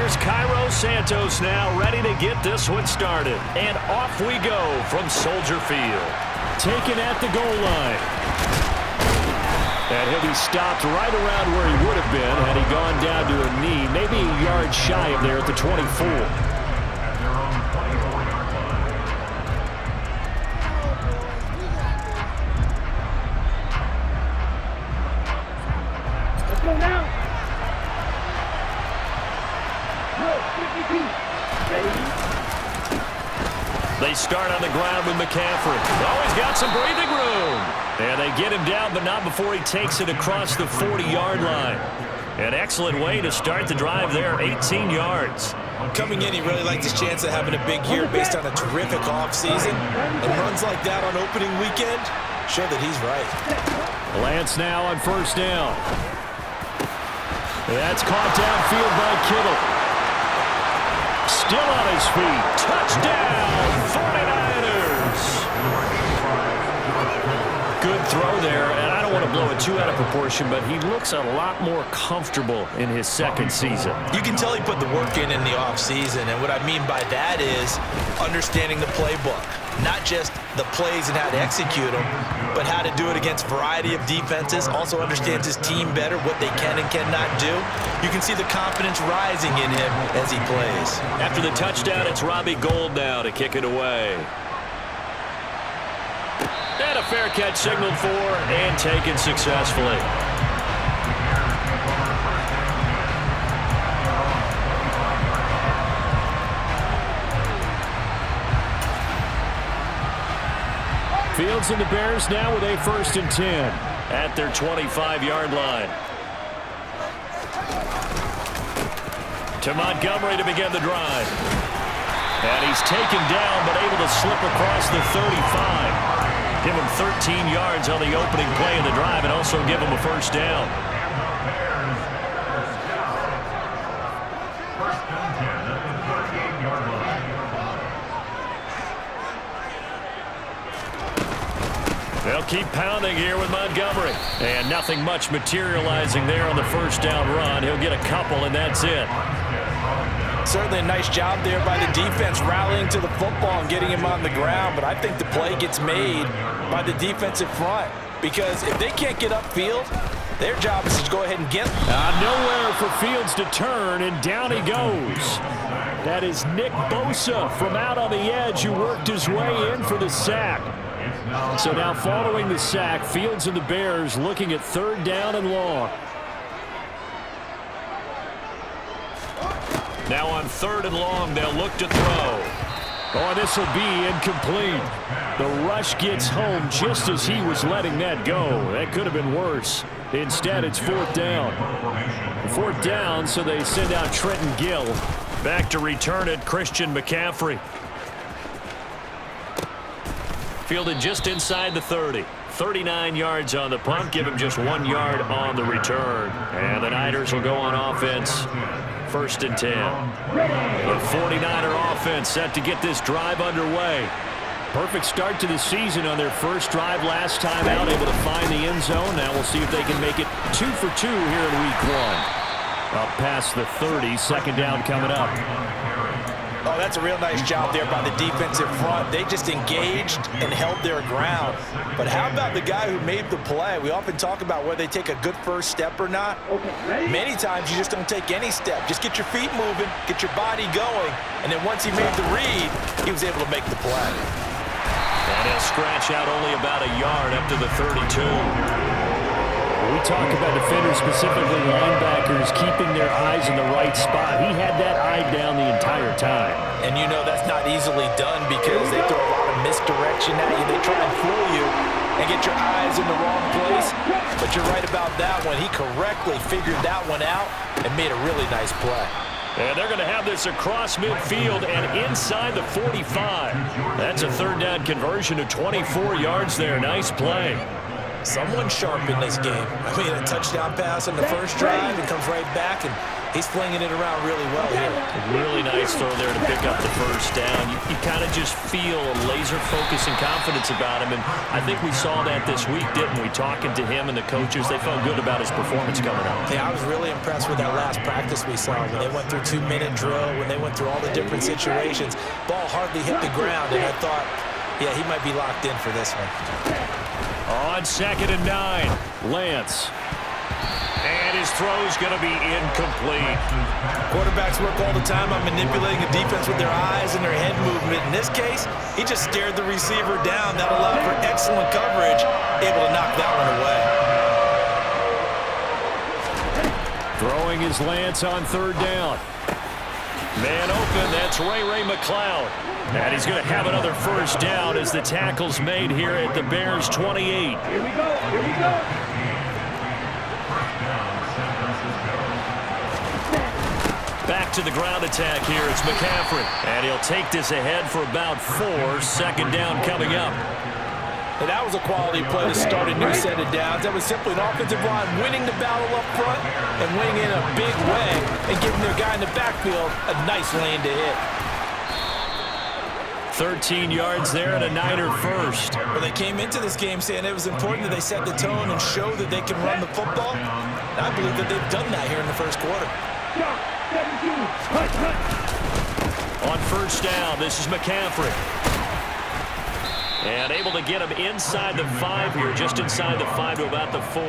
here's Cairo Santos now ready to get this one started. And off we go from Soldier Field. Taken at the goal line. And he'll be stopped right around where he would have been had he gone down to a knee, maybe a yard shy of there at the 24. They start on the ground with McCaffrey. Oh, he's got some breathing room. And they get him down, but not before he takes it across the 40-yard line. An excellent way to start the drive there, 18 yards. Coming in, he really liked his chance of having a big year based on a terrific offseason. And runs like that on opening weekend show that he's right. Lance now on first down. That's caught downfield by Kittle. Still on his feet. Touchdown, 49ers. Good throw there, and I don't want to blow it too out of proportion, but he looks a lot more comfortable in his second season. You can tell he put the work in the offseason, and what I mean by that is understanding the playbook. Not just the plays and how to execute them, but how to do it against a variety of defenses. Also understands his team better, what they can and cannot do. You can see the confidence rising in him as he plays. After the touchdown, it's Robbie Gould now to kick it away. And a fair catch signaled for and taken successfully. Fields and the Bears now with a 1st and 10 at their 25-yard line. To Montgomery to begin the drive. And he's taken down but able to slip across the 35. Give him 13 yards on the opening play of the drive and also give him a first down. They'll keep pounding here with Montgomery. And nothing much materializing there on the first down run. He'll get a couple, and that's it. Certainly a nice job there by the defense rallying to the football and getting him on the ground. But I think the play gets made by the defensive front. Because if they can't get upfield, their job is to go ahead and get nowhere for Fields to turn, and down he goes. That is Nick Bosa from out on the edge who worked his way in for the sack. So now following the sack, Fields and the Bears looking at 3rd down and long. Now on 3rd and long, they'll look to throw. Oh, this will be incomplete. The rush gets home just as he was letting that go. That could have been worse. Instead, it's 4th down. 4th down, so they send out Trenton Gill. Back to return it, Christian McCaffrey. Fielded just inside the 30. 39 yards on the punt. Give him just 1 yard on the return. And the Niners will go on offense. 1st and 10. The 49er offense set to get this drive underway. Perfect start to the season on their first drive last time out. Able to find the end zone. Now we'll see if they can make it 2 for 2 here in week 1. Up past the 30. 2nd down coming up. Oh, that's a real nice job there by the defensive front. They just engaged and held their ground. But how about the guy who made the play? We often talk about whether they take a good first step or not. Many times you just don't take any step. Just get your feet moving, get your body going, and then once he made the read, he was able to make the play. And he'll scratch out only about a yard up to the 32. We talk about defenders, specifically linebackers, keeping their eyes in the right spot. He had that eye down the entire time. And you know that's not easily done because they throw a lot of misdirection at you. They try and fool you and get your eyes in the wrong place. But you're right about that one. He correctly figured that one out and made a really nice play. And they're going to have this across midfield and inside the 45. That's a 3rd down conversion of 24 yards there. Nice play. Someone sharp in this game. I mean, a touchdown pass on the first drive and comes right back, and he's flinging it around really well here. Really nice throw there to pick up the first down. You kind of just feel a laser focus and confidence about him, and I think we saw that this week, didn't we? Talking to him and the coaches, they felt good about his performance coming up. Yeah, I was really impressed with that last practice we saw when they went through 2-minute drill, when they went through all the different situations. Ball hardly hit the ground, and I thought, yeah, he might be locked in for this one. On 2nd and 9, Lance. And his throw's going to be incomplete. Quarterbacks work all the time on manipulating the defense with their eyes and their head movement. In this case, he just stared the receiver down. That allowed for excellent coverage, able to knock that one away. Throwing is Lance on 3rd down. Man open, that's Ray McCloud. And he's going to have another first down as the tackle's made here at the Bears' 28. Here we go. Back to the ground attack here. It's McCaffrey. And he'll take this ahead for about 4. 2nd down coming up. And that was a quality play to start a new set of downs. That was simply an offensive line winning the battle up front and winning in a big way and giving their guy in the backfield a nice lane to hit. 13 yards there and a Niner first. Well, they came into this game saying it was important that they set the tone and show that they can run the football. And I believe that they've done that here in the first quarter. On 1st down, this is McCaffrey. And able to get him inside the 5 here, just inside the 5 to about the 4.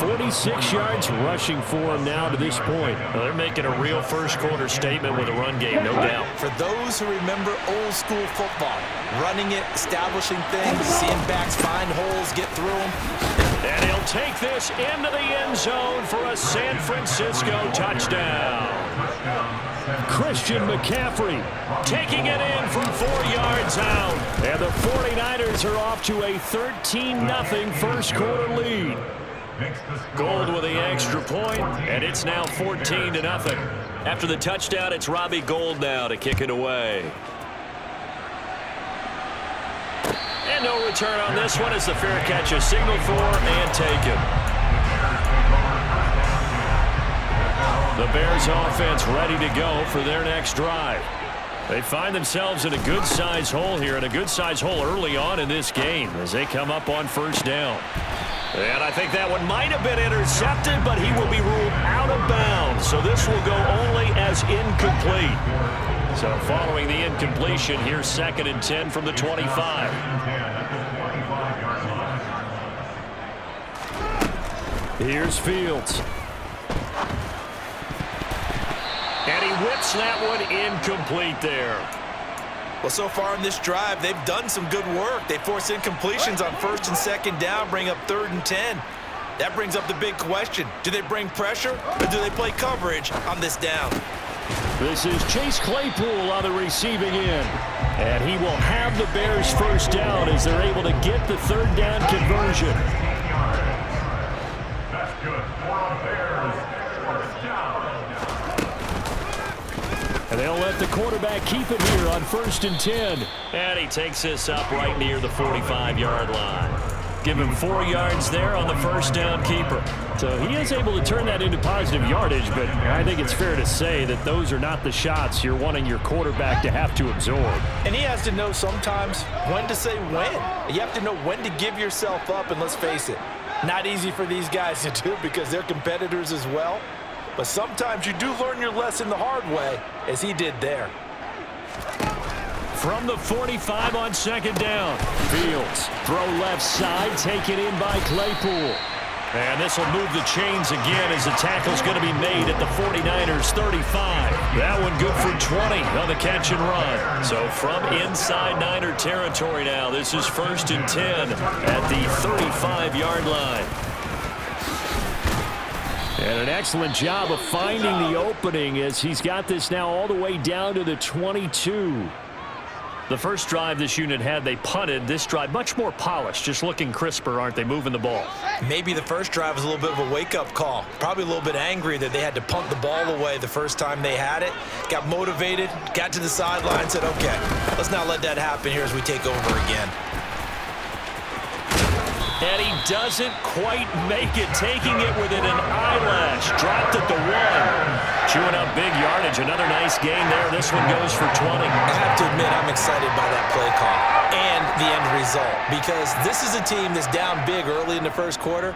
46 yards rushing for him now to this point. Well, they're making a real first quarter statement with a run game, no doubt. For those who remember old school football, running it, establishing things, seeing backs find holes, get through them. And he'll take this into the end zone for a San Francisco touchdown. Christian McCaffrey taking it in from 4 yards out. And the 49ers are off to a 13-0 first quarter lead. Gold with the extra point, and it's now 14-0. After the touchdown, it's Robbie Gould now to kick it away. And no return on this one as the fair catch is signaled for and taken. The Bears offense ready to go for their next drive. They find themselves in a good-sized hole here, and a good-sized hole early on in this game as they come up on 1st down. And I think that one might have been intercepted, but he will be ruled out of bounds. So this will go only as incomplete. So following the incompletion, here's 2nd and 10 from the 25. Here's Fields. And he whips that one incomplete there. Well, so far in this drive, they've done some good work. They force incompletions on 1st and 2nd down, bring up 3rd and 10. That brings up the big question. Do they bring pressure or do they play coverage on this down? This is Chase Claypool on the receiving end. And he will have the Bears first down as they're able to get the 3rd down conversion. That's good. Bears, first down. And they'll let the quarterback keep it here on 1st and 10. And he takes this up right near the 45-yard line. Give him 4 yards there on the first down keeper. So he is able to turn that into positive yardage, but I think it's fair to say that those are not the shots you're wanting your quarterback to have to absorb. And he has to know sometimes when to say when. You have to know when to give yourself up, and let's face it, not easy for these guys to do because they're competitors as well. But sometimes you do learn your lesson the hard way, as he did there. From the 45 on 2nd down. Fields, throw left side, taken in by Claypool. And this will move the chains again as the tackle's going to be made at the 49ers 35. That one good for 20 on the catch and run. So from inside Niner territory now, this is 1st and 10 at the 35-yard line. And an excellent job of finding the opening as he's got this now all the way down to the 22. The first drive this unit had, they punted. This drive, much more polished, just looking crisper, aren't they, moving the ball? Maybe the first drive was a little bit of a wake-up call. Probably a little bit angry that they had to punt the ball away the first time they had it. Got motivated, got to the sideline, said, okay, let's not let that happen here as we take over again. And he doesn't quite make it, taking it within an eyelash. Dropped at the 1. Chewing up big yardage. Another nice gain there. This one goes for 20. I have to admit, I'm excited by that play call and the end result, because this is a team that's down big early in the first quarter,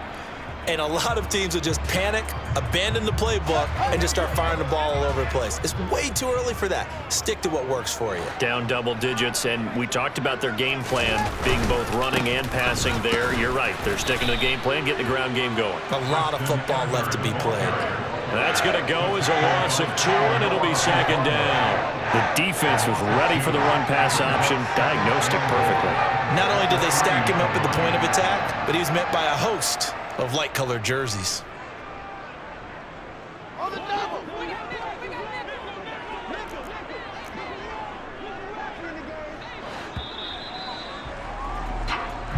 and a lot of teams will just panic, abandon the playbook, and just start firing the ball all over the place. It's way too early for that. Stick to what works for you. Down double digits, and we talked about their game plan being both running and passing there. You're right. They're sticking to the game plan, getting the ground game going. A lot of football left to be played. That's going to go as a loss of 2, and it'll be second down. The defense was ready for the run-pass option, diagnosed it perfectly. Not only did they stack him up at the point of attack, but he was met by a host of light-colored jerseys. On the double.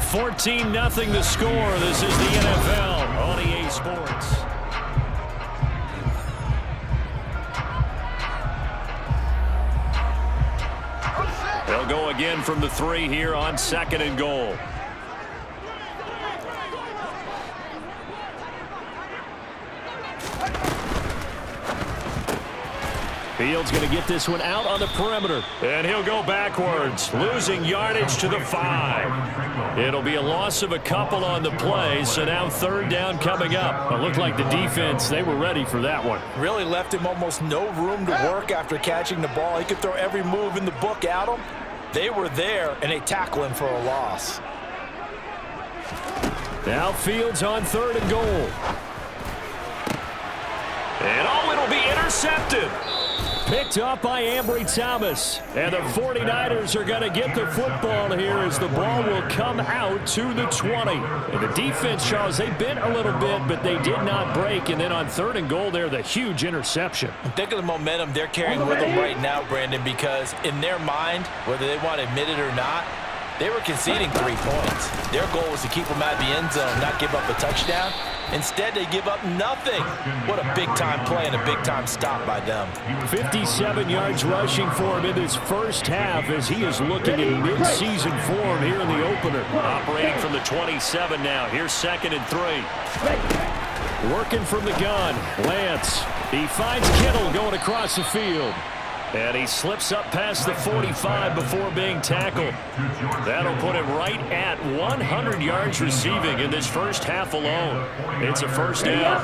14-0 the score. This is the NFL on EA Sports. They'll go again from the 3 here on 2nd and goal. Fields going to get this one out on the perimeter. And he'll go backwards, losing yardage to the 5. It'll be a loss of a couple on the play, so now 3rd down coming up. It looked like the defense, they were ready for that one. Really left him almost no room to work after catching the ball. He could throw every move in the book at him. They were there, and they tackle him for a loss. Now Fields on 3rd and goal. And it'll be intercepted. Picked up by Ambry Thomas. And the 49ers are going to get the football here as the ball will come out to the 20. And the defense, Charles, they bent a little bit, but they did not break. And then on 3rd and goal there, the huge interception. Think of the momentum they're carrying with them right now, Brandon, because in their mind, whether they want to admit it or not, they were conceding 3 points. Their goal was to keep them out of the end zone, not give up a touchdown. Instead, they give up nothing. What a big-time play and a big-time stop by them. 57 yards rushing for him in this first half as he is looking in mid-season form here in the opener. Operating from the 27 now. Here's 2nd and 3. Working from the gun. Lance. He finds Kittle going across the field. And he slips up past the 45 before being tackled. That'll put him right at 100 yards receiving in this first half alone. It's a 1st down.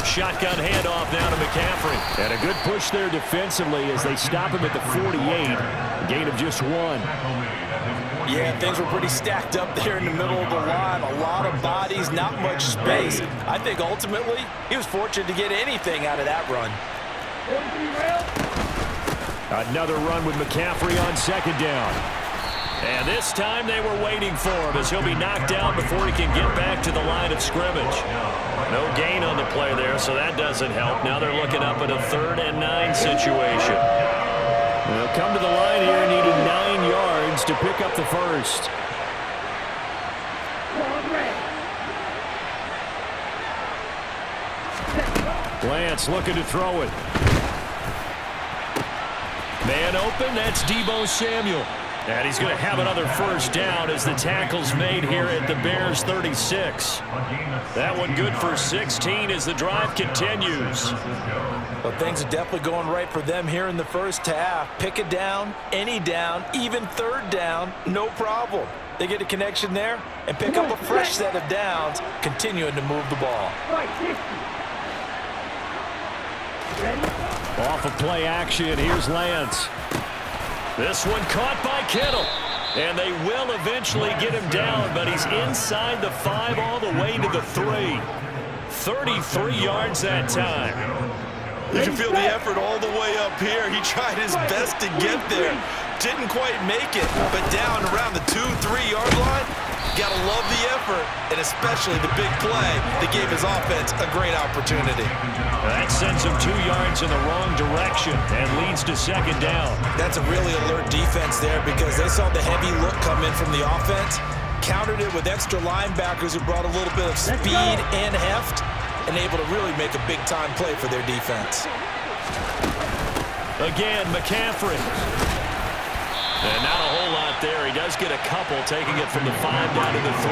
Shotgun handoff now to McCaffrey. And a good push there defensively as they stop him at the 48. A gain of just 1. Yeah, things were pretty stacked up there in the middle of the line. A lot of bodies, not much space. I think ultimately he was fortunate to get anything out of that run. Another run with McCaffrey on 2nd down. And this time they were waiting for him as he'll be knocked down before he can get back to the line of scrimmage. No gain on the play there, so that doesn't help. Now they're looking up at a 3rd and 9 situation. They'll come to the line here needing 9 yards to pick up the first. Lance looking to throw it. Man open, that's Deebo Samuel. And he's going to have another 1st down as the tackle's made here at the Bears 36. That one good for 16 as the drive continues. Well, things are definitely going right for them here in the first half. Pick a down, any down, even 3rd down, no problem. They get a connection there and pick up a fresh set of downs, continuing to move the ball. Off of play action, here's Lance. This one caught by Kittle. And they will eventually get him down, but he's inside the 5 all the way to the 3. 33 yards that time. You can feel the effort all the way up here. He tried his best to get there. Didn't quite make it, but down around the 2-3 yard line, gotta love the effort, and especially the big play that gave his offense a great opportunity. That sends him 2 yards in the wrong direction and leads to 2nd down. That's a really alert defense there because they saw the heavy look come in from the offense, countered it with extra linebackers who brought a little bit of speed and heft, and able to really make a big-time play for their defense. Again, McCaffrey. And not a whole lot there. He does get a couple, taking it from the 5 down to the 3.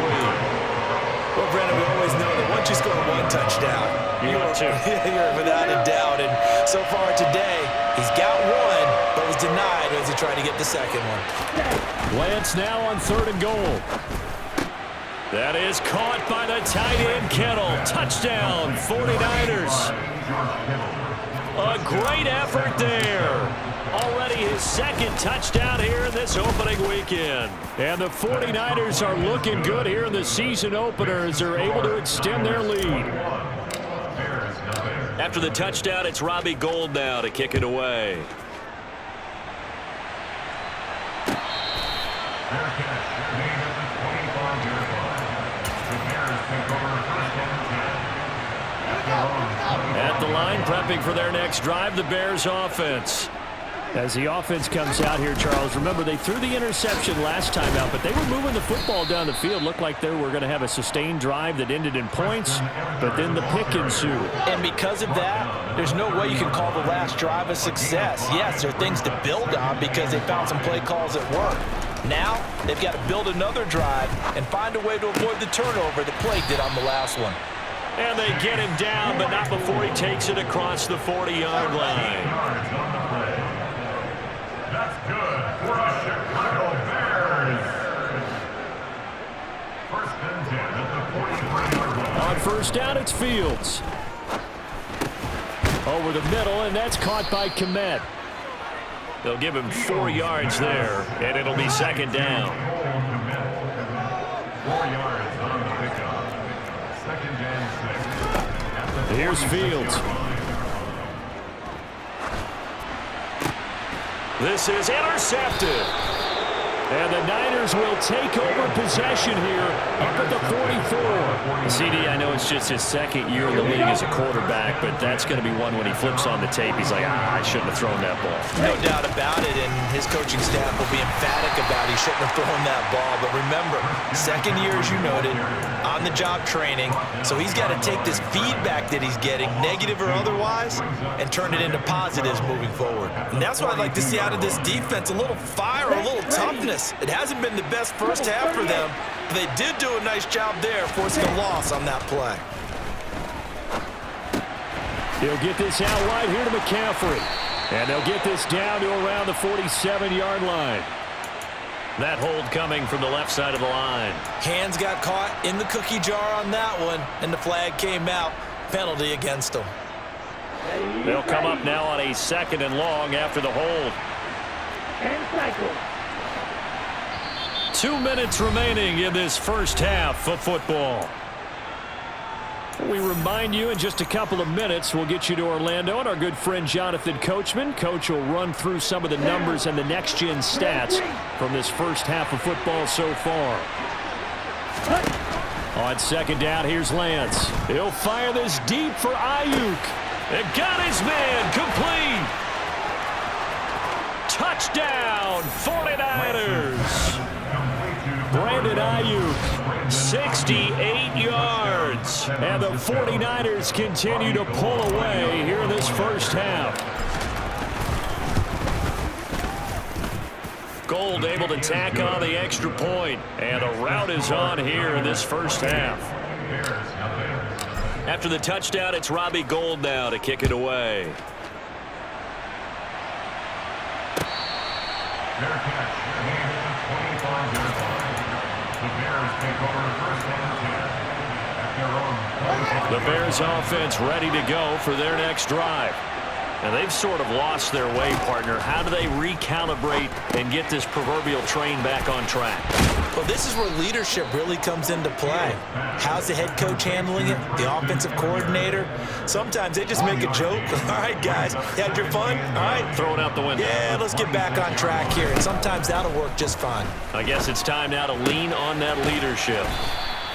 Well, Brandon, we always know that once you score one touchdown, you're without a doubt. And so far today, he's got one, but was denied as he tried to get the second one. Lance now on 3rd and goal. That is caught by the tight end, Kittle. Touchdown, 49ers. A great effort there. Already his second touchdown here in this opening weekend. And the 49ers are looking good here in the season opener as they're able to extend their lead. After the touchdown, it's Robbie Gould now to kick it away. At the line, prepping for their next drive, the Bears offense. As the offense comes out here, Charles, remember they threw the interception last time out, but they were moving the football down the field. Looked like they were going to have a sustained drive that ended in points, but then the pick ensued. And because of that, there's no way you can call the last drive a success. Yes, there are things to build on because they found some play calls that work. Now, they've got to build another drive and find a way to avoid the turnover that plagued it on the last one. And they get him down, but not before he takes it across the 40-yard line. That's good for the Chicago Bears. 1st and 10 at the 43-yard line. On 1st down, it's Fields. Over the middle, and that's caught by Kmet. They'll give him 4 yards there, and it'll be 2nd down. 4 yards on the pickup. 2nd and 6. Here's Fields. This is intercepted. And the Niners will take over possession here up at the 44. CD, I know it's just his 2nd year in the league as a quarterback, but that's going to be one when he flips on the tape. He's like, I shouldn't have thrown that ball. No doubt about it, and his coaching staff will be emphatic about he shouldn't have thrown that ball. But remember, 2nd year, as you noted, on-the-job training, so he's got to take this feedback that he's getting, negative or otherwise, and turn it into positives moving forward. And that's what I'd like to see out of this defense, a little fire, a little toughness. It hasn't been the best first half for them, but they did do a nice job there, forcing a loss on that play. He'll get this out wide here to McCaffrey. And they'll get this down to around the 47-yard line. That hold coming from the left side of the line. Hands got caught in the cookie jar on that one, and the flag came out. Penalty against them. They'll come up now on a 2nd and long after the hold. 2 minutes remaining in this first half of football. We remind you in just a couple of minutes we'll get you to Orlando and our good friend Jonathan Coachman. Coach will run through some of the numbers and the next-gen stats from this first half of football so far. On 2nd down, here's Lance. He'll fire this deep for Ayuk. And got his man complete. Touchdown, 49ers. Brandon Ayuk, 68 yards. And the 49ers continue to pull away here in this first half. Gould able to tack on the extra point. And the route is on here in this first half. After the touchdown, it's Robbie Gould now to kick it away. Their catch, made at the 25-yard line. The Bears take over 1st and 10 at their own. The Bears offense ready to go for their next drive. And they've sort of lost their way, partner. How do they recalibrate and get this proverbial train back on track? Well, this is where leadership really comes into play. How's the head coach handling it? The offensive coordinator? Sometimes they just make a joke. All right, guys, you had your fun? All right. Throw it out the window. Yeah, let's get back on track here. And sometimes that'll work just fine. I guess it's time now to lean on that leadership.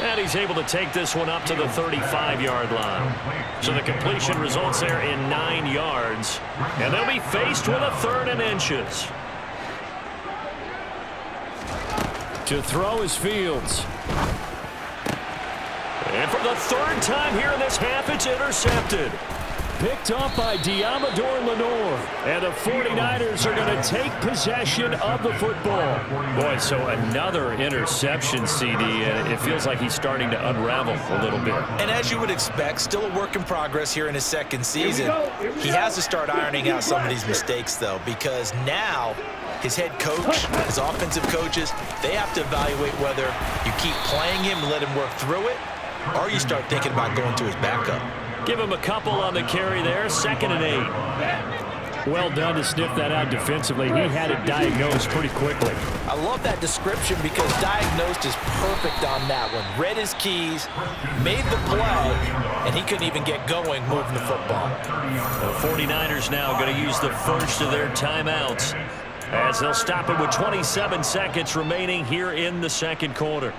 And he's able to take this one up to the 35-yard line. So the completion results there in 9 yards. And they'll be faced with a 3rd and inches. To throw is Fields. And for the 3rd time here in this half, it's intercepted. picked off by Diamador Lenore. And the 49ers are going to take possession of the football. Boy, so another interception, CD, and it feels like he's starting to unravel a little bit. And as you would expect, still a work in progress here in his second season. He has to start ironing out some of these mistakes, though, because now his head coach, his offensive coaches, they have to evaluate whether you keep playing him and let him work through it, or you start thinking about going to his backup. Give him a couple on the carry there, 2nd and 8. Well done to sniff that out defensively. He had it diagnosed pretty quickly. I love that description because diagnosed is perfect on that one. Read his keys, made the play, and he couldn't even get going moving the football. The 49ers now going to use the first of their timeouts as they'll stop it with 27 seconds remaining here in the second quarter.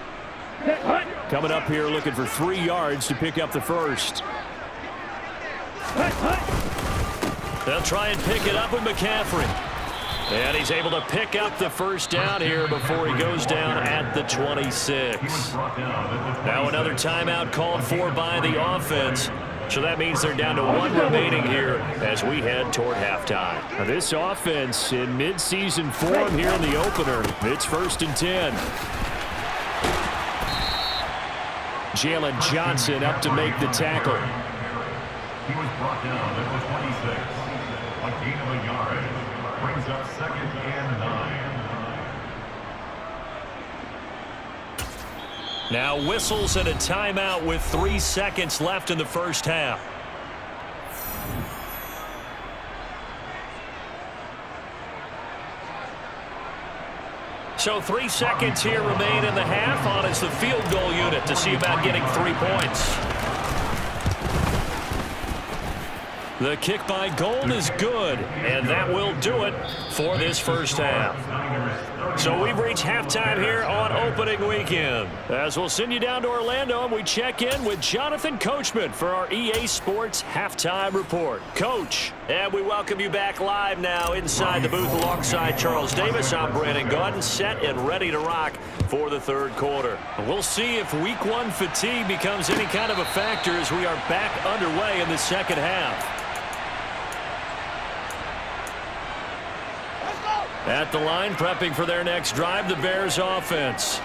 Coming up here looking for 3 yards to pick up the first. They'll try and pick it up with McCaffrey. And he's able to pick up the first down here before he goes down at the 26. Now another timeout called for by the offense. So that means they're down to 1 remaining here as we head toward halftime. Now this offense in midseason form here in the opener. It's 1st and 10. Jalen Johnson up to make the tackle. He was brought down at the 26. A gain of a yard. Brings up 2nd and 9. Now whistles and a timeout with 3 seconds left in the first half. So 3 seconds here remain in the half. On is the field goal unit to see about getting 3 points. The kick by Gold is good, and that will do it for this first half. So we've reached halftime here on opening weekend. As we'll send you down to Orlando, and we check in with Jonathan Coachman for our EA Sports Halftime Report. Coach, and we welcome you back live now inside the booth alongside Charles Davis. I'm Brandon Gaudin, set and ready to rock for the third quarter. We'll see if week 1 fatigue becomes any kind of a factor as we are back underway in the second half. At the line, prepping for their next drive, the Bears offense.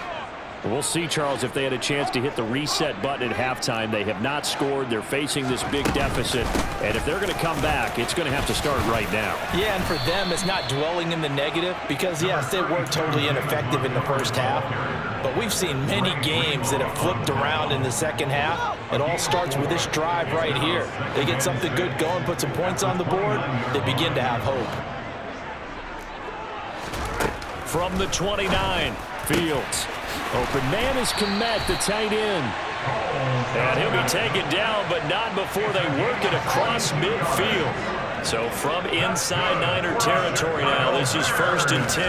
We'll see, Charles, if they had a chance to hit the reset button at halftime. They have not scored. They're facing this big deficit. And if they're going to come back, it's going to have to start right now. Yeah, and for them, it's not dwelling in the negative because, yes, they were totally ineffective in the first half. But we've seen many games that have flipped around in the second half. It all starts with this drive right here. They get something good going, put some points on the board, they begin to have hope. From the 29, Fields. Open man is Kmet, the tight end. And he'll be taken down, but not before they work it across midfield. So from inside Niner territory now, this is 1st and 10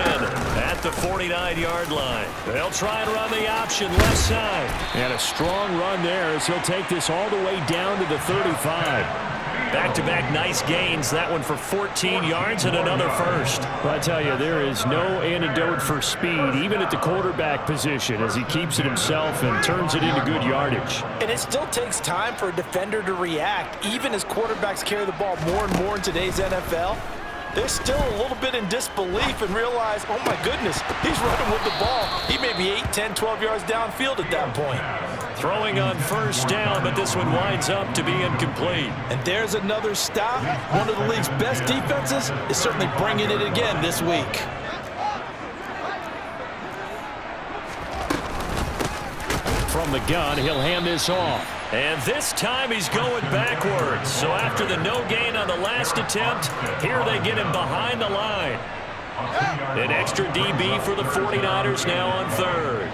at the 49-yard line. They'll try and run the option left side. And a strong run there as he'll take this all the way down to the 35. Back-to-back nice gains, that one for 14 yards and another first. Well, I tell you, there is no antidote for speed, even at the quarterback position, as he keeps it himself and turns it into good yardage. And it still takes time for a defender to react, even as quarterbacks carry the ball more and more in today's NFL. They're still a little bit in disbelief and realize, oh my goodness, he's running with the ball. He may be 8, 10, 12 yards downfield at that point. Throwing on first down, but this one winds up to be incomplete. And there's another stop. One of the league's best defenses is certainly bringing it again this week. From the gun, he'll hand this off. And this time he's going backwards. So after the no gain on the last attempt, here they get him behind the line. An extra DB for the 49ers now on third.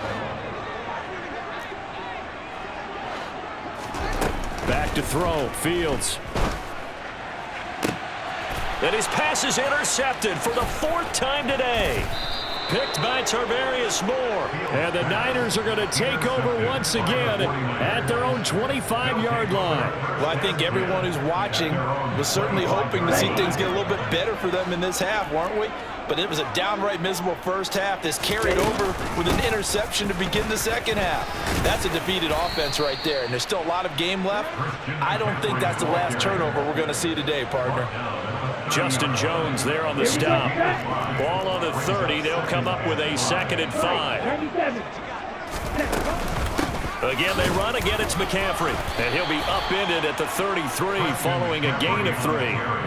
Back to throw, Fields. And his pass is intercepted for the 4th time today. Picked by Tarvarius Moore. And the Niners are going to take over once again at their own 25-yard line. Well, I think everyone who's watching was certainly hoping to see things get a little bit better for them in this half, weren't we? but it was a downright miserable first half. This carried over with an interception to begin the second half. That's a defeated offense right there, and there's still a lot of game left. I don't think that's the last turnover we're going to see today, partner. Justin Jones there on the stop. Ball on the 30. They'll come up with a 2nd and 5. Again, they run. Again, it's McCaffrey. And he'll be upended at the 33 following a gain of 3.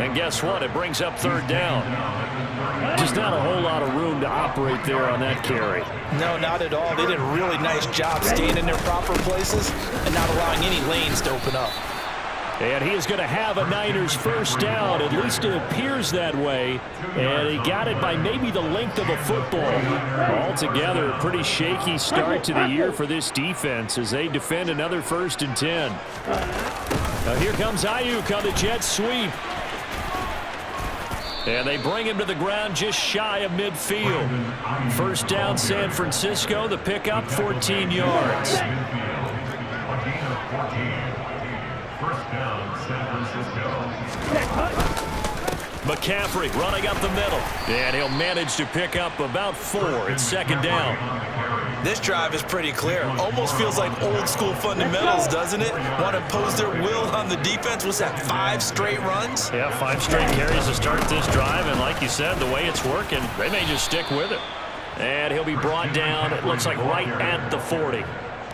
And guess what? It brings up 3rd down. Just not a whole lot of room to operate there on that carry. No, not at all. They did a really nice job staying in their proper places and not allowing any lanes to open up. And he is going to have a Niners first down. At least it appears that way. And he got it by maybe the length of a football. Altogether, a pretty shaky start to the year for this defense as they defend another 1st and 10. Now here comes Ayuk on the jet sweep. And they bring him to the ground just shy of midfield. First down, San Francisco. The pickup, 14 yards. First down, San Francisco. McCaffrey running up the middle. And he'll manage to pick up about 4. It's 2nd down. This drive is pretty clear. Almost feels like old school fundamentals, doesn't it? Want to impose their will on the defense. Was that 5 straight runs? Yeah, 5 straight carries to start this drive. And like you said, the way it's working, they may just stick with it. And he'll be brought down, it looks like right at the 40.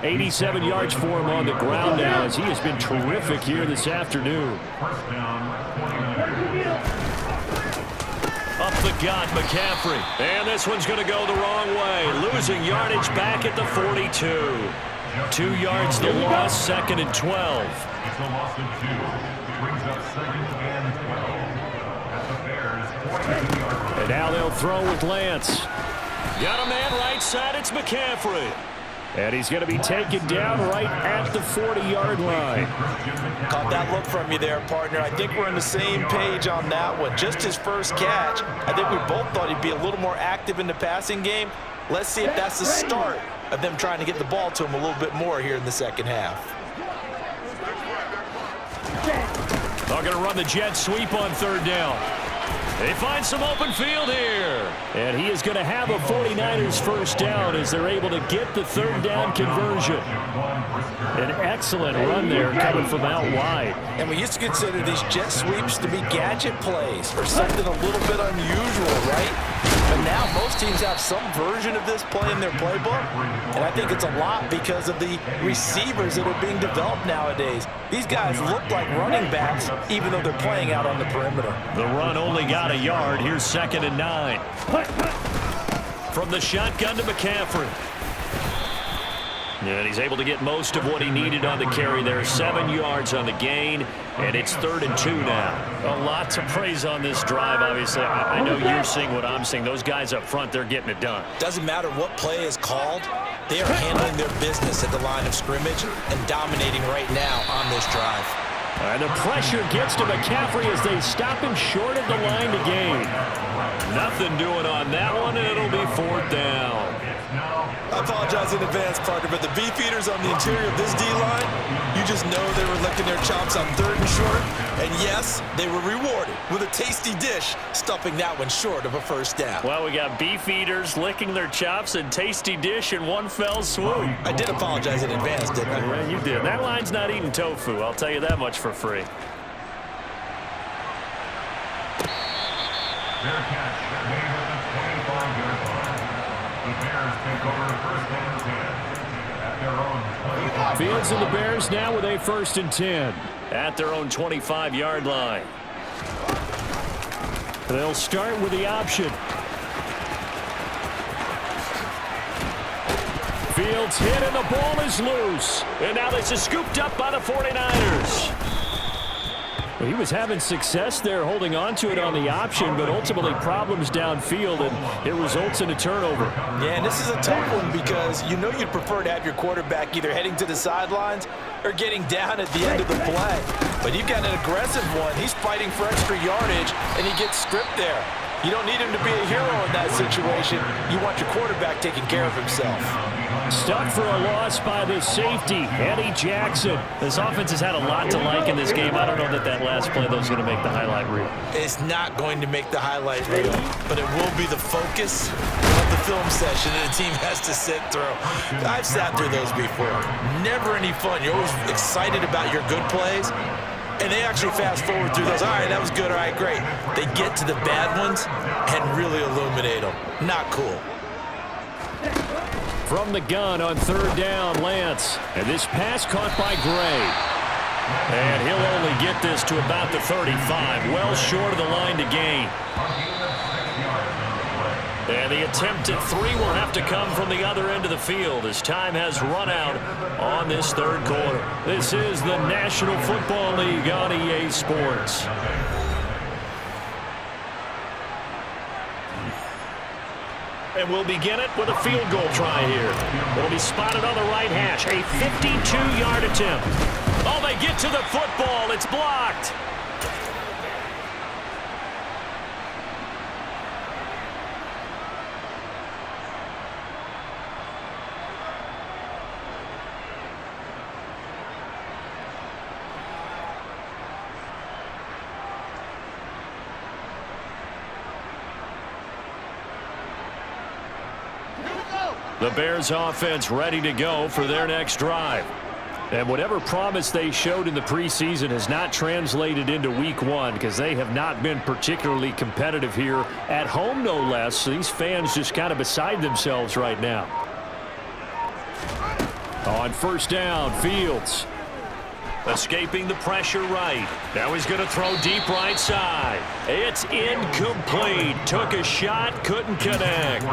87 yards for him on the ground now as he has been terrific here this afternoon. First down, 49. Up the gut, McCaffrey. And this one's going to go the wrong way. Losing yardage back at the 42. 2 yards the loss, 2nd and 12. It's a loss of 2. Brings up 2nd and 12. At the Bears, 42-yard line. And now they'll throw with Lance. Got a man right side, it's McCaffrey. And he's going to be taken down right at the 40-yard line. Caught that look from you there, partner. I think we're on the same page on that one. Just his first catch. I think we both thought he'd be a little more active in the passing game. Let's see if that's the start of them trying to get the ball to him a little bit more here in the second half. They're going to run the jet sweep on 3rd down. They find some open field here. And he is going to have a 49ers first down as they're able to get the 3rd down conversion. An excellent run there coming from out wide. And we used to consider these jet sweeps to be gadget plays or something a little bit unusual, right? But now most teams have some version of this play in their playbook. And I think it's a lot because of the receivers that are being developed nowadays. These guys look like running backs even though they're playing out on the perimeter. The run only got a yard. Here's 2nd and 9. From the shotgun to McCaffrey. And he's able to get most of what he needed on the carry there. 7 yards on the gain, and it's 3rd and 2 now. A lot to praise on this drive, obviously. I know you're seeing what I'm seeing. Those guys up front, they're getting it done. Doesn't matter what play is called. They are handling their business at the line of scrimmage and dominating right now on this drive. And the pressure gets to McCaffrey as they stop him short of the line to gain. Nothing doing on that one, and it'll be 4th down. I apologize in advance, partner, but the beefeaters on the interior of this D-line, you just know they were licking their chops on 3rd and short. And yes, they were rewarded with a tasty dish, stuffing that one short of a first down. Well, we got beefeaters licking their chops and tasty dish in one fell swoop. I did apologize in advance, didn't I? Yeah, you did. That line's not eating tofu, I'll tell you that much for free. Fair catch made at the 25-yard line. The Bears take over 1st and 10 at their own 25. Fields and the Bears now with a 1st and 10 at their own 25-yard line. They'll start with the option. Fields hit and the ball is loose. And now this is scooped up by the 49ers. Well, he was having success there holding on to it on the option, but ultimately problems downfield, and it results in a turnover. Yeah, and this is a tough one because you know you'd prefer to have your quarterback either heading to the sidelines or getting down at the end of the play. But you've got an aggressive one. He's fighting for extra yardage, and he gets stripped there. You don't need him to be a hero in that situation. You want your quarterback taking care of himself. Stuck for a loss by the safety, Eddie Jackson. This offense has had a lot to like in this game. I don't know that last play, though, is going to make the highlight reel. It's not going to make the highlight reel, but it will be the focus of the film session that the team has to sit through. I've sat through those before. Never any fun. You're always excited about your good plays, and they actually fast forward through those. All right, that was good. All right, great. They get to the bad ones and really illuminate them. Not cool. From the gun on third down, Lance. And this pass caught by Gray. And he'll only get this to about the 35, well short of the line to gain. And the attempt at 3 will have to come from the other end of the field as time has run out on this third quarter. This is the National Football League on EA Sports. And we'll begin it with a field goal try here. It'll be spotted on the right hash. A 52-yard attempt. Oh, they get to the football. It's blocked. The Bears offense ready to go for their next drive. And whatever promise they showed in the preseason has not translated into week 1 because they have not been particularly competitive here at home, no less. These fans just kind of beside themselves right now. On first down, Fields. Escaping the pressure right. Now he's going to throw deep right side. It's incomplete. Took a shot, couldn't connect.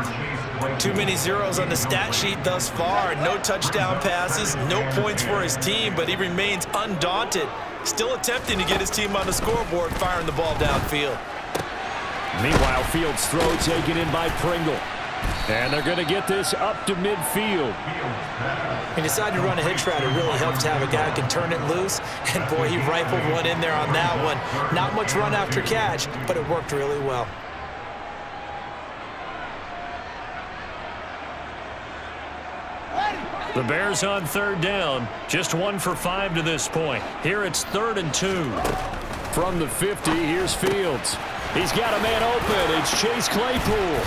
Too many zeros on the stat sheet thus far. No touchdown passes, no points for his team, but he remains undaunted. Still attempting to get his team on the scoreboard, firing the ball downfield. Meanwhile, Fields' throw taken in by Pringle. And they're going to get this up to midfield. He decided to run a hitch route. It really helps to have a guy who can turn it loose. And, boy, he rifled one in there on that one. Not much run after catch, but it worked really well. The Bears on third down. Just 1 for 5 to this point. Here it's 3rd and 2. From the 50, here's Fields. He's got a man open. It's Chase Claypool.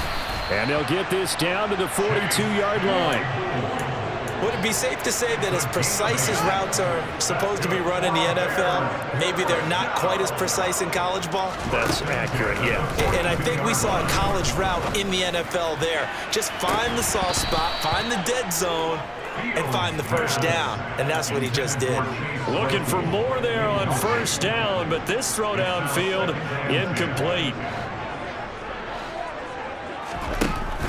And they'll get this down to the 42-yard line. Would it be safe to say that as precise as routes are supposed to be run in the NFL, maybe they're not quite as precise in college ball? That's accurate, yeah. And I think we saw a college route in the NFL there. Just find the soft spot, find the dead zone, and find the first down. And that's what he just did. Looking for more there on first down, but this throw downfield, incomplete.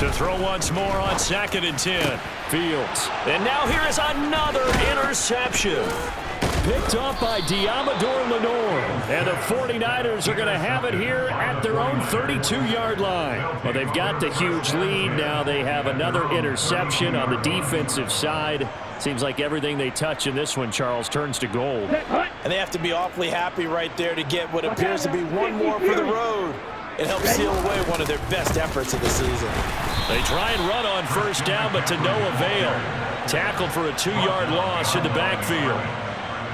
To throw once more on 2nd and 10. Fields. And now here is another interception. Picked up by Diamador Lenore. And the 49ers are going to have it here at their own 32-yard line. Well, they've got the huge lead. Now they have another interception on the defensive side. Seems like everything they touch in this one, Charles, turns to gold. And they have to be awfully happy right there to get what appears to be one more for the road. It helps seal away one of their best efforts of the season. They try and run on first down, but to no avail. Tackled for a 2-yard loss in the backfield.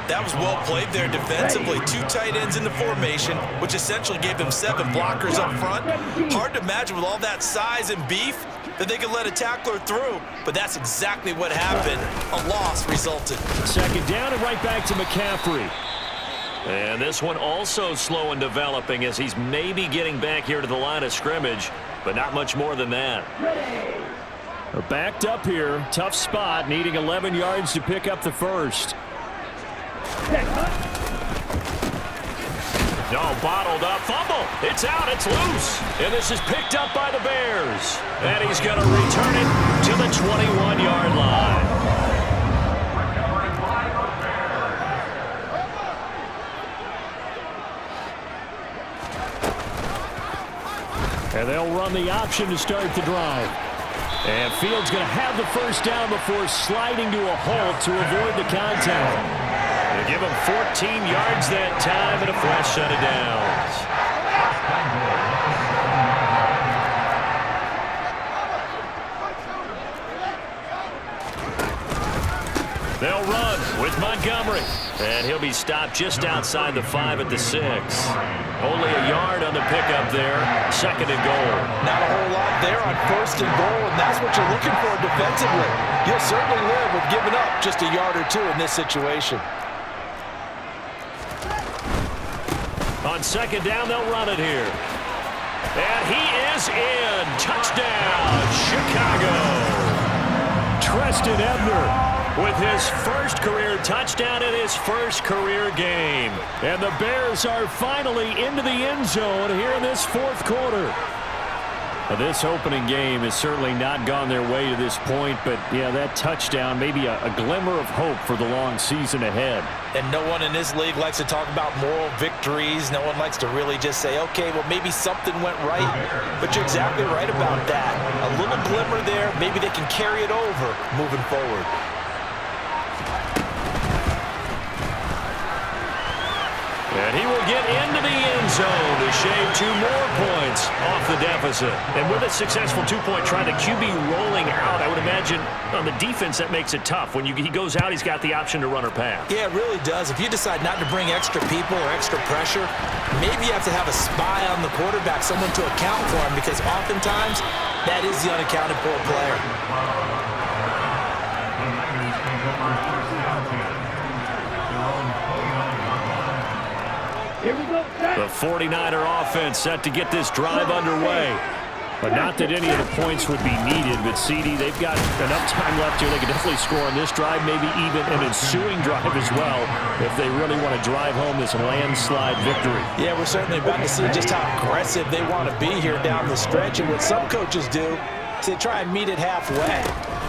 That was well played there defensively. 2 tight ends in the formation, which essentially gave them 7 blockers up front. Hard to imagine with all that size and beef that they could let a tackler through, but that's exactly what happened. A loss resulted. 2nd down and right back to McCaffrey. And this one also slow and developing as he's maybe getting back here to the line of scrimmage, but not much more than that. They're backed up here. Tough spot, needing 11 yards to pick up the first. No, bottled up. Fumble. It's out. It's loose. And this is picked up by the Bears. And he's going to return it to the 21-yard line. And they'll run the option to start the drive. And Fields going to have the first down before sliding to a halt to avoid the contact. They give him 14 yards that time and a fresh set of downs. They'll run with Montgomery. And he'll be stopped just outside the 5 at the 6. Only a yard on the pickup there. 2nd and goal. Not a whole lot there on 1st and goal, and that's what you're looking for defensively. You'll certainly live with giving up just a yard or 2 in this situation. On 2nd down, they'll run it here. And he is in. Touchdown, Chicago. Treston Ebner with his first career touchdown in his first career game. And the Bears are finally into the end zone here in this 4th quarter. This opening game has certainly not gone their way to this point, but yeah, that touchdown may be a glimmer of hope for the long season ahead. And no one in this league likes to talk about moral victories. No one likes to really just say, okay, well, maybe something went right. But you're exactly right about that. A little glimmer there. Maybe they can carry it over moving forward. And he will get into the end zone to shave 2 more points off the deficit. And with a successful 2-point try, the QB rolling out, I would imagine on the defense that makes it tough. When he goes out, he's got the option to run or pass. Yeah, it really does. If you decide not to bring extra people or extra pressure, maybe you have to have a spy on the quarterback, someone to account for him, because oftentimes that is the unaccounted for player. The 49er offense set to get this drive underway. But not that any of the points would be needed. But, CD, they've got enough time left here. They can definitely score on this drive, maybe even an ensuing drive as well, if they really want to drive home this landslide victory. Yeah, we're certainly about to see just how aggressive they want to be here down the stretch. And what some coaches do is they try and meet it halfway,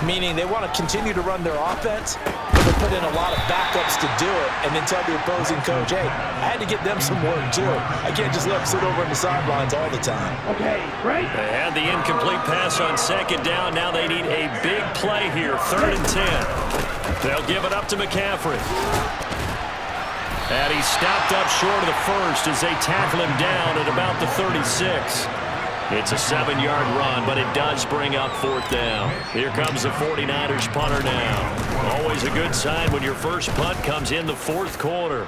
meaning they want to continue to run their offense, but they put in a lot of backups to do it, and then tell the opposing coach, hey, I had to get them some work too. I can't just let them sit over on the sidelines all the time. Okay, great. They had the incomplete pass on 2nd down. Now they need a big play here, 3rd and 10. They'll give it up to McCaffrey. And he stopped up short of the 1st as they tackle him down at about the 36. It's a 7-yard run, but it does bring up 4th down. Here comes the 49ers punter now. Always a good sign when your first punt comes in the 4th quarter.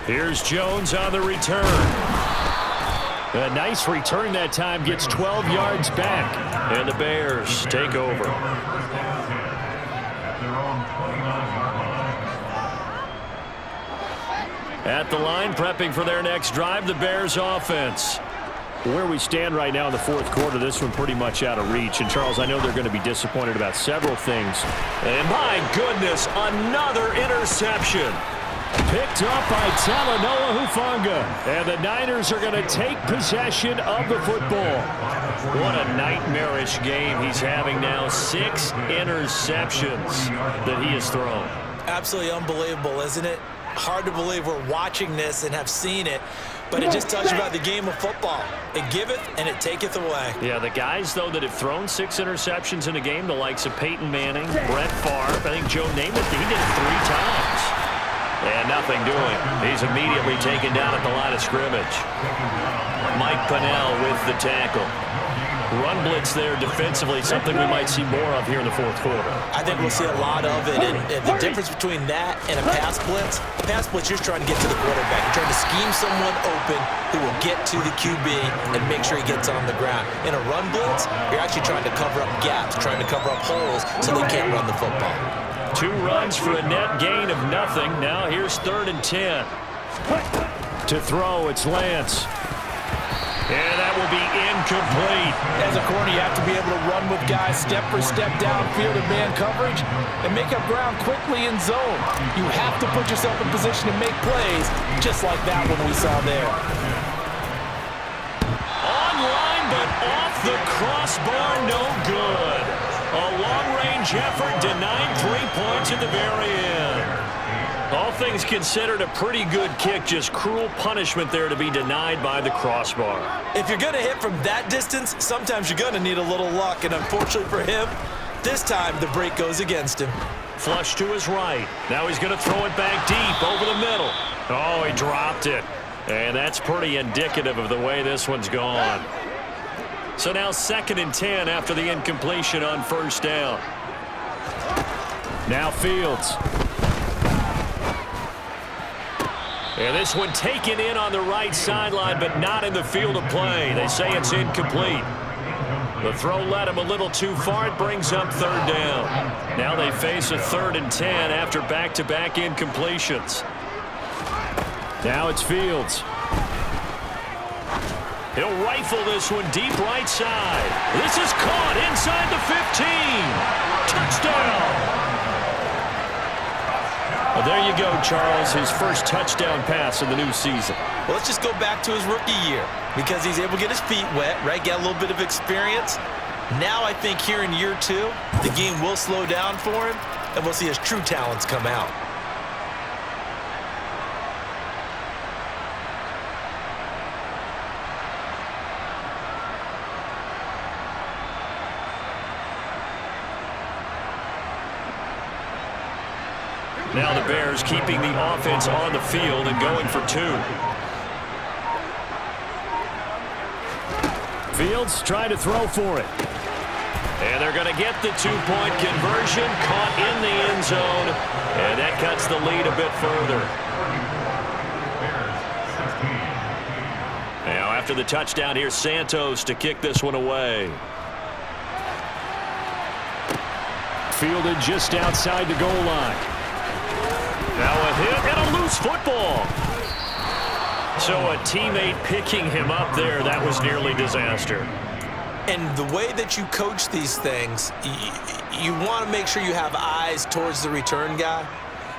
Here's Jones on the return. A nice return that time, gets 12 yards back. And the Bears take over. At the line, prepping for their next drive, the Bears offense. Where we stand right now in the 4th quarter, this one pretty much out of reach. And, Charles, I know they're going to be disappointed about several things. And, my goodness, another interception. Picked up by Talanoa Hufanga. And the Niners are going to take possession of the football. What a nightmarish game he's having now. 6 interceptions that he has thrown. Absolutely unbelievable, isn't it? Hard to believe we're watching this and have seen it, but it just tells you about the game of football. It giveth and it taketh away. Yeah, the guys, though, that have thrown 6 interceptions in a game, the likes of Peyton Manning, Brett Favre, I think Joe Namath, he did it 3 times. And nothing doing. He's immediately taken down at the line of scrimmage. Mike Pennell with the tackle. Run blitz there defensively, something we might see more of here in the 4th quarter. I think we'll see a lot of it, and the difference between that and a pass blitz, you're trying to get to the quarterback. You're trying to scheme someone open who will get to the QB and make sure he gets on the ground. In a run blitz, you're actually trying to cover up gaps, trying to cover up holes so they can't run the football. 2 runs for a net gain of nothing. Now here's 3rd and 10. To throw, it's Lance. And that will be incomplete. As a corner, you have to be able to run with guys step for step downfield in man coverage and make up ground quickly in zone. You have to put yourself in position to make plays, just like that one we saw there. Online, but off the crossbar, no good. A long-range effort denied 3 points at the very end. All things considered, a pretty good kick, just cruel punishment there to be denied by the crossbar. If you're going to hit from that distance, sometimes you're going to need a little luck, and unfortunately for him, this time the break goes against him. Flush to his right. Now he's going to throw it back deep over the middle. Oh, he dropped it. And that's pretty indicative of the way this one's gone. So now 2nd and 10 after the incompletion on 1st down. Now Fields. And this one taken in on the right sideline, but not in the field of play. They say it's incomplete. The throw led him a little too far. It brings up third down. Now they face a 3rd and 10 after back-to-back incompletions. Now it's Fields. He'll rifle this one deep right side. This is caught inside the 15. Touchdown. Well, there you go, Charles. His first touchdown pass of the new season. Well, let's just go back to his rookie year because he's able to get his feet wet, right? Get a little bit of experience. Now I think here in year 2, the game will slow down for him, and we'll see his true talents come out. Now the Bears keeping the offense on the field and going for 2. Fields trying to throw for it. And they're going to get the 2-point conversion, caught in the end zone, and that cuts the lead a bit further. Now after the touchdown, here's Santos to kick this one away. Fielded just outside the goal line. Now a hit and a loose football. So a teammate picking him up there, that was nearly disaster. And the way that you coach these things, you want to make sure you have eyes towards the return guy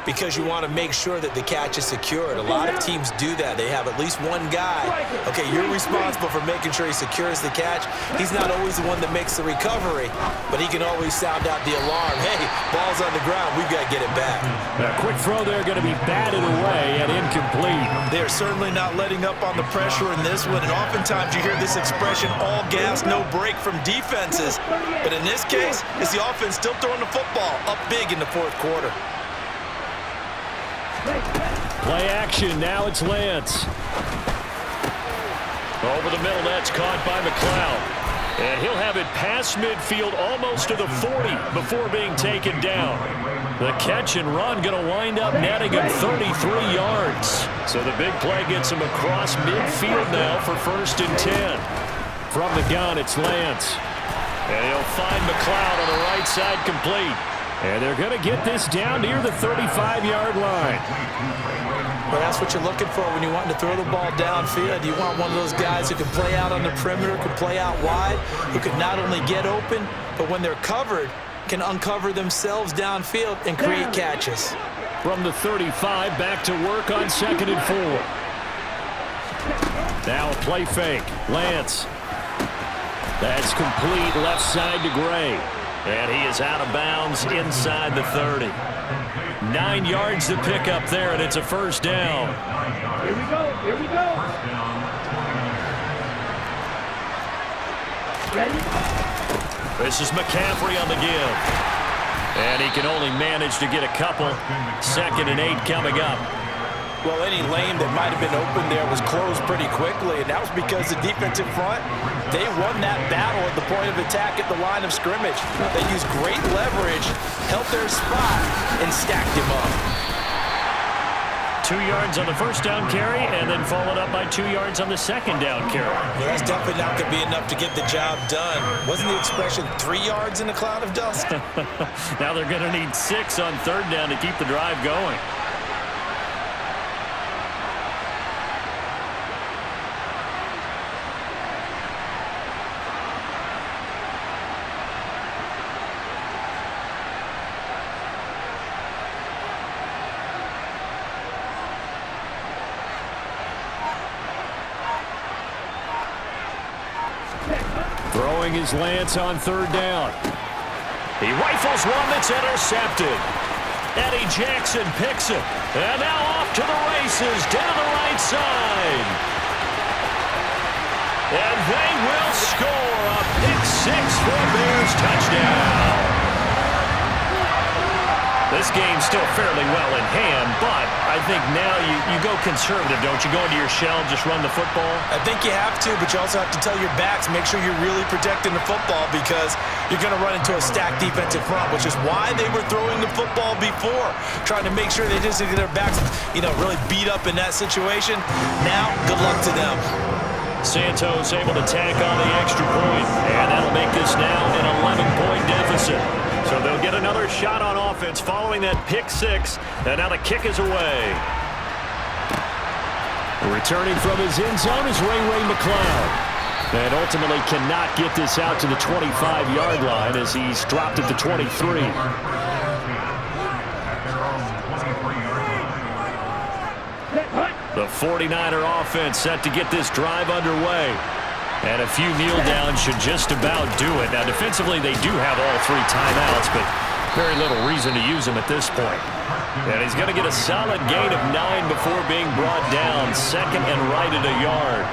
because you want to make sure that the catch is secured. A lot of teams do that. They have at least one guy. Okay, you're responsible for making sure he secures the catch. He's not always the one that makes the recovery, but he can always sound out the alarm. Hey, ball's on the ground. We've got to get it back. A quick throw there going to be batted away and incomplete. They're certainly not letting up on the pressure in this one, and oftentimes you hear this expression, all gas, no break from defenses. But in this case, it's the offense still throwing the football up big in the 4th quarter. Play action, now it's Lance. Over the middle, that's caught by McLeod. And he'll have it past midfield almost to the 40 before being taken down. The catch and run going to wind up netting him 33 yards. So the big play gets him across midfield now for 1st and 10. From the gun, it's Lance. And he'll find McLeod on the right side complete. And they're going to get this down near the 35-yard line. Well, that's what you're looking for when you want to throw the ball downfield. You want one of those guys who can play out on the perimeter, can play out wide, who can not only get open, but when they're covered, can uncover themselves downfield and create catches. From the 35, back to work on 2nd and 4. Now a play fake. Lance. That's complete left side to Gray. And he is out of bounds inside the 30. 9 yards to pick up there, and it's a 1st down. Here we go. This is McCaffrey on the give. And he can only manage to get a couple. 2nd and 8 coming up. Well, any lane that might have been open there was closed pretty quickly, and that was because the defensive front, they won that battle at the point of attack at the line of scrimmage. They used great leverage, held their spot, and stacked him up. 2 yards on the 1st down carry, and then followed up by 2 yards on the 2nd down carry. Well, that's definitely not going to be enough to get the job done. Wasn't the expression 3 yards in a cloud of dust? Now they're going to need 6 on 3rd down to keep the drive going. Throwing his Lance on 3rd down. He rifles one that's intercepted. Eddie Jackson picks it. And now off to the races down the right side. And they will score a pick 6 for a Bears touchdown. The this game still fairly well in hand, but I think now you go conservative, don't you? Go into your shell, just run the football? I think you have to, but you also have to tell your backs, make sure you're really protecting the football because you're going to run into a stacked defensive front, which is why they were throwing the football before, trying to make sure they just get their backs, really beat up in that situation. Now, good luck to them. Santos able to tack on the extra point, and that'll make this now an 11-point deficit. So they'll get another shot on offense following that pick six, and now the kick is away. Returning from his end zone is Ray McCloud. And ultimately cannot get this out to the 25-yard line as he's dropped at the 23. The 49er offense set to get this drive underway. And a few kneel downs should just about do it. Now, defensively, they do have all three timeouts, but very little reason to use them at this point. And he's going to get a solid gain of 9 before being brought down. Second and right at a yard.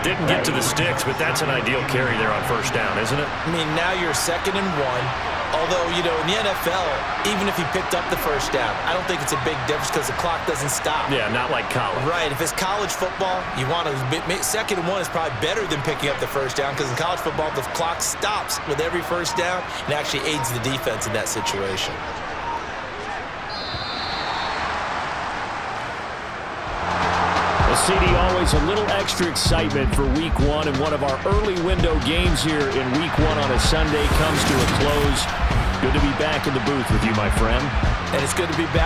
Didn't get to the sticks, but that's an ideal carry there on first down, isn't it? I mean, now you're 2nd and 1. Although, in the NFL, even if he picked up the first down, I don't think it's a big difference because the clock doesn't stop. Yeah, not like college. Right. If it's college football, you want to 2nd and 1 is probably better than picking up the first down because in college football, the clock stops with every first down and actually aids the defense in that situation. CD, always a little extra excitement for Week 1, and one of our early window games here in Week 1 on a Sunday comes to a close. Good to be back in the booth with you, my friend. And it's good to be back.